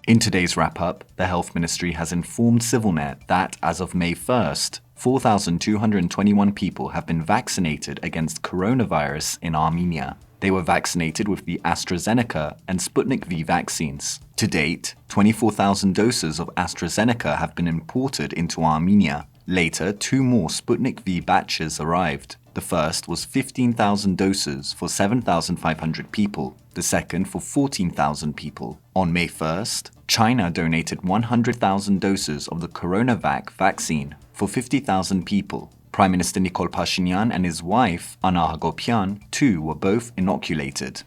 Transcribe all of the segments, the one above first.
In today's wrap-up, the Health Ministry has informed CivilNet that, as of May 1st, 4,221 people have been vaccinated against coronavirus in Armenia. They were vaccinated with the AstraZeneca and Sputnik V vaccines. To date, 24,000 doses of AstraZeneca have been imported into Armenia. Later, 2 more Sputnik V batches arrived. The first was 15,000 doses for 7,500 people, the second for 14,000 people. On May 1st, China donated 100,000 doses of the CoronaVac vaccine for 50,000 people. Prime Minister Mary Papasyan and his wife, Anna Hagopian, too were both inoculated.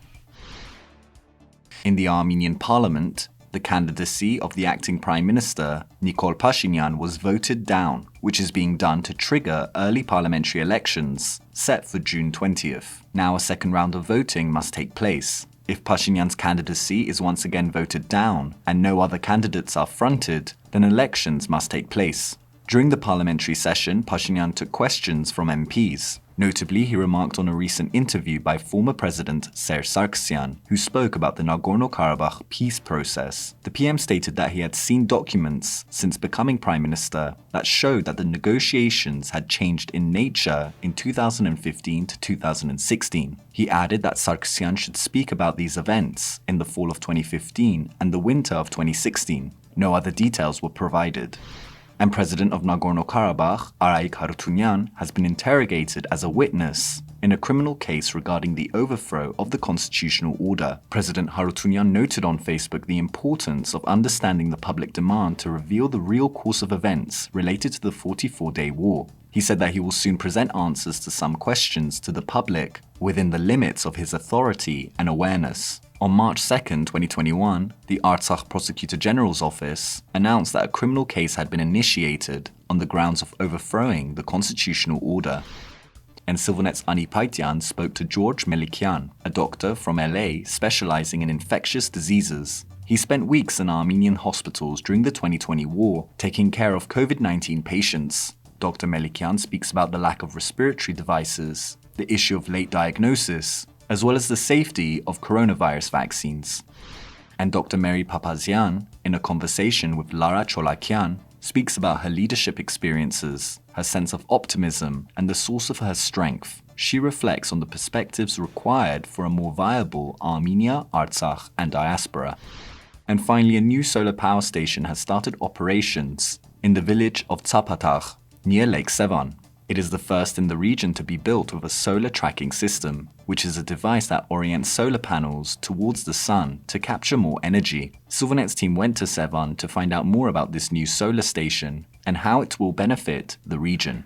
In the Armenian parliament, the candidacy of the acting Prime Minister, Mary Papasyan, was voted down, which is being done to trigger early parliamentary elections set for June 20th. Now a second round of voting must take place. If Pashinyan's candidacy is once again voted down and no other candidates are fronted, then elections must take place. During the parliamentary session, Pashinyan took questions from MPs. Notably, he remarked on a recent interview by former President Serge Sargsyan, who spoke about the Nagorno-Karabakh peace process. The PM stated that he had seen documents since becoming Prime Minister that showed that the negotiations had changed in nature in 2015 to 2016. He added that Sargsyan should speak about these events in the fall of 2015 and the winter of 2016. No other details were provided. And President of Nagorno-Karabakh, Arayik Harutyunyan, has been interrogated as a witness in a criminal case regarding the overthrow of the constitutional order. President Harutyunyan noted on Facebook the importance of understanding the public demand to reveal the real course of events related to the 44-day war. He said that he will soon present answers to some questions to the public within the limits of his authority and awareness. On March 2nd, 2021, the Artsakh Prosecutor General's Office announced that a criminal case had been initiated on the grounds of overthrowing the constitutional order. And CivilNet's Ani Paityan spoke to George Melikian, a doctor from LA specializing in infectious diseases. He spent weeks in Armenian hospitals during the 2020 war, taking care of COVID-19 patients. Dr. Melikian speaks about the lack of respiratory devices, the issue of late diagnosis, as well as the safety of coronavirus vaccines. And Dr. Mary Papasyan, in a conversation with Lara Cholakian, speaks about her leadership experiences, her sense of optimism, and the source of her strength. She reflects on the perspectives required for a more viable Armenia, Artsakh, and diaspora. And finally, a new solar power station has started operations in the village of Tsapatagh, near Lake Sevan. It is the first in the region to be built with a solar tracking system, which is a device that orients solar panels towards the sun to capture more energy. CivilNet's team went to Sevan to find out more about this new solar station and how it will benefit the region.